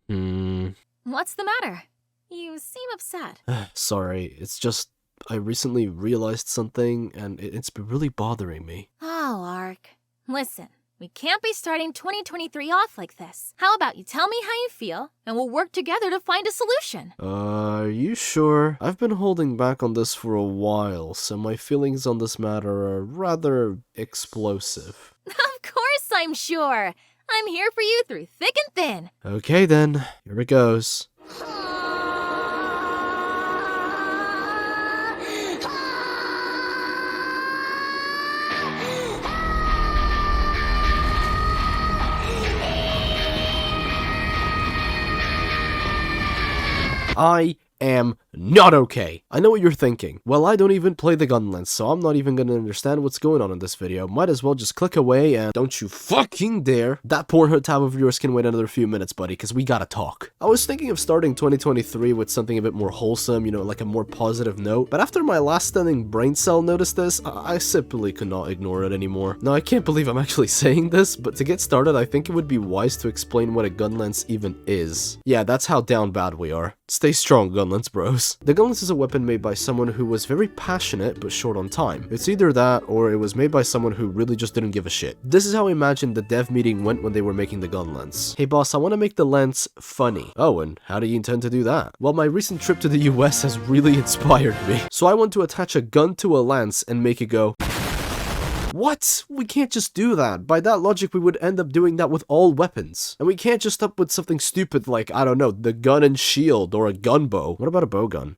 What's the matter? You seem upset. Sorry, it's just I recently realized something and it's been really bothering me. Oh, Ark. Listen, we can't be starting 2023 off like this. How about you tell me how you feel, and we'll work together to find a solution? Are you sure? I've been holding back on this for a while, so my feelings on this matter are rather explosive. Of course I'm sure. I'm here for you through thick and thin. Okay then, here it goes. I am not okay. I know what you're thinking. Well, I don't even play the Gunlance, so I'm not even gonna understand what's going on in this video. Might as well just click away and don't you fucking dare. That Pornhub tab of yours can wait another few minutes, buddy, because we gotta talk. I was thinking of starting 2023 with something a bit more wholesome, you know, like a more positive note, but after my last stunning brain cell noticed this, I simply could not ignore it anymore. Now, I can't believe I'm actually saying this, but to get started, I think it would be wise to explain what a Gunlance even is. Yeah, that's how down bad we are. Stay strong, Gunlance bros. The Gunlance is a weapon made by someone who was very passionate but short on time. It's either that or it was made by someone who really just didn't give a shit. This is how I imagine the dev meeting went when they were making the Gunlance. Hey boss, I want to make the lance funny. Oh, and how do you intend to do that? Well, my recent trip to the US has really inspired me. So I want to attach a gun to a lance and make it go... What? We can't just do that. By that logic, we would end up doing that with all weapons. And we can't just up with something stupid like, I don't know, the gun and shield or a gun bow. What about a bow gun?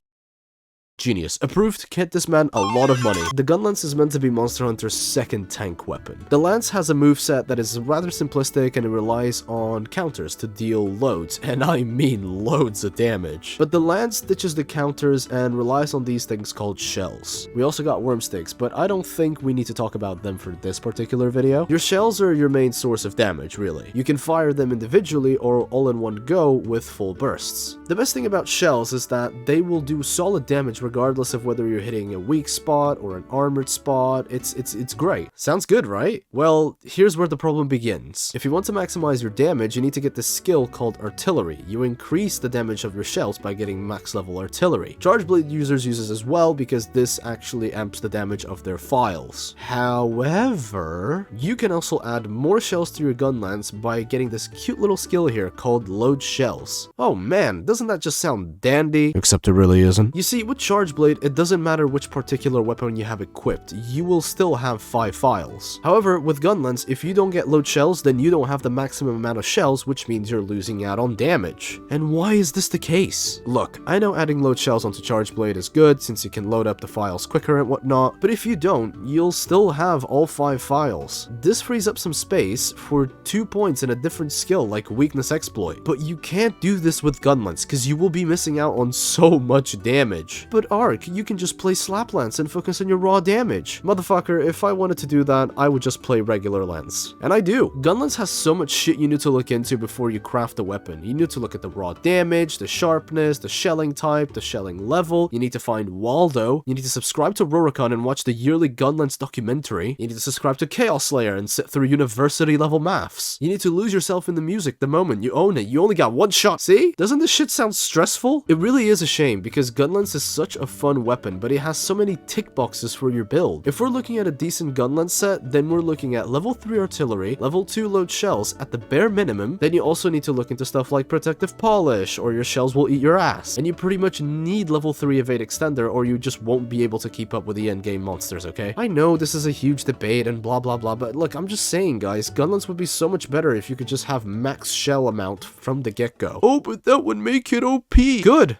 Genius. Approved. Get this man a lot of money. The Gunlance is meant to be Monster Hunter's second tank weapon. The lance has a moveset that is rather simplistic and it relies on counters to deal loads, and I mean loads of damage. But the lance ditches the counters and relies on these things called shells. We also got worm sticks, but I don't think we need to talk about them for this particular video. Your shells are your main source of damage, really. You can fire them individually or all in one go with full bursts. The best thing about shells is that they will do solid damage regardless of whether you're hitting a weak spot or an armored spot. It's great. Sounds good, right? Well, here's where the problem begins. If you want to maximize your damage, you need to get this skill called artillery. You increase the damage of your shells by getting max level artillery. Chargeblade users use this as well because this actually amps the damage of their files. However, you can also add more shells to your Gunlance by getting this cute little skill here called load shells. Oh man, doesn't that just sound dandy? Except it really isn't. You see, with Chargeblade, it doesn't matter which particular weapon you have equipped, you will still have 5 files. However, with Gunlance, if you don't get load shells, then you don't have the maximum amount of shells, which means you're losing out on damage. And why is this the case? Look, I know adding load shells onto Chargeblade is good, since you can load up the files quicker and whatnot, but if you don't, you'll still have all 5 files. This frees up some space for 2 points in a different skill like Weakness Exploit, but you can't do this with Gunlance, because you will be missing out on so much damage. But Ark, you can just play Slap Lance and focus on your raw damage. Motherfucker, if I wanted to do that, I would just play regular Lance. And I do. Gunlance has so much shit you need to look into before you craft a weapon. You need to look at the raw damage, the sharpness, the shelling type, the shelling level. You need to find Waldo. You need to subscribe to Roricon and watch the yearly Gunlance documentary. You need to subscribe to Chaos Slayer and sit through university level maths. You need to lose yourself in the music the moment you own it. You only got one shot. See? Doesn't this shit sound stressful? It really is a shame because Gunlance is such a fun weapon, but it has so many tick boxes for your build. If we're looking at a decent Gunlance set, then we're looking at level 3 artillery, level 2 load shells at the bare minimum. Then you also need to look into stuff like protective polish, or your shells will eat your ass. And you pretty much need level 3 evade extender, or you just won't be able to keep up with the endgame monsters, okay? I know this is a huge debate and blah blah blah, but look, I'm just saying guys, Gunlance would be so much better if you could just have max shell amount from the get-go. Oh, but that would make it OP. Good.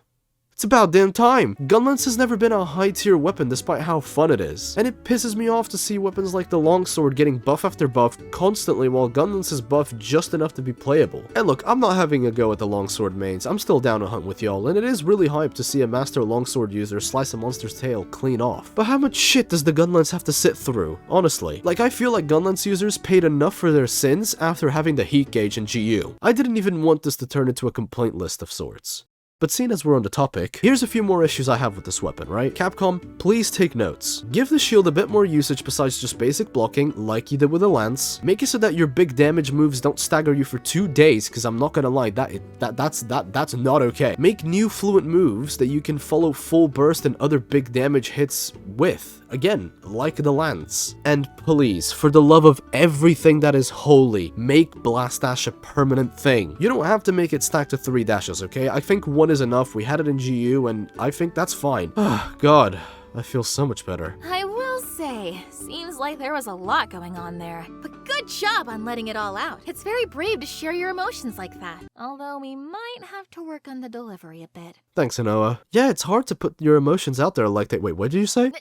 It's about damn time. Gunlance has never been a high tier weapon despite how fun it is. And it pisses me off to see weapons like the longsword getting buff after buff constantly while Gunlance is buffed just enough to be playable. And look, I'm not having a go at the longsword mains, I'm still down to hunt with y'all, and it is really hype to see a master longsword user slice a monster's tail clean off. But how much shit does the Gunlance have to sit through? Honestly. Like, I feel like Gunlance users paid enough for their sins after having the heat gauge and GU. I didn't even want this to turn into a complaint list of sorts. But seeing as we're on the topic, here's a few more issues I have with this weapon, right? Capcom, please take notes. Give the shield a bit more usage besides just basic blocking, like you did with the lance. Make it so that your big damage moves don't stagger you for 2 days, because I'm not gonna lie, that's not okay. Make new fluent moves that you can follow full burst and other big damage hits with. Again, like the lance. And please, for the love of everything that is holy, make blast dash a permanent thing. You don't have to make it stack to 3 dashes, okay? I think 1 is enough. We had it in GU, and I think that's fine. Oh, God. I feel so much better. I will say, seems like there was a lot going on there. But good job on letting it all out. It's very brave to share your emotions like that. Although we might have to work on the delivery a bit. Thanks, Anoa. Yeah, it's hard to put your emotions out there like that. Wait, what did you say? Nothing!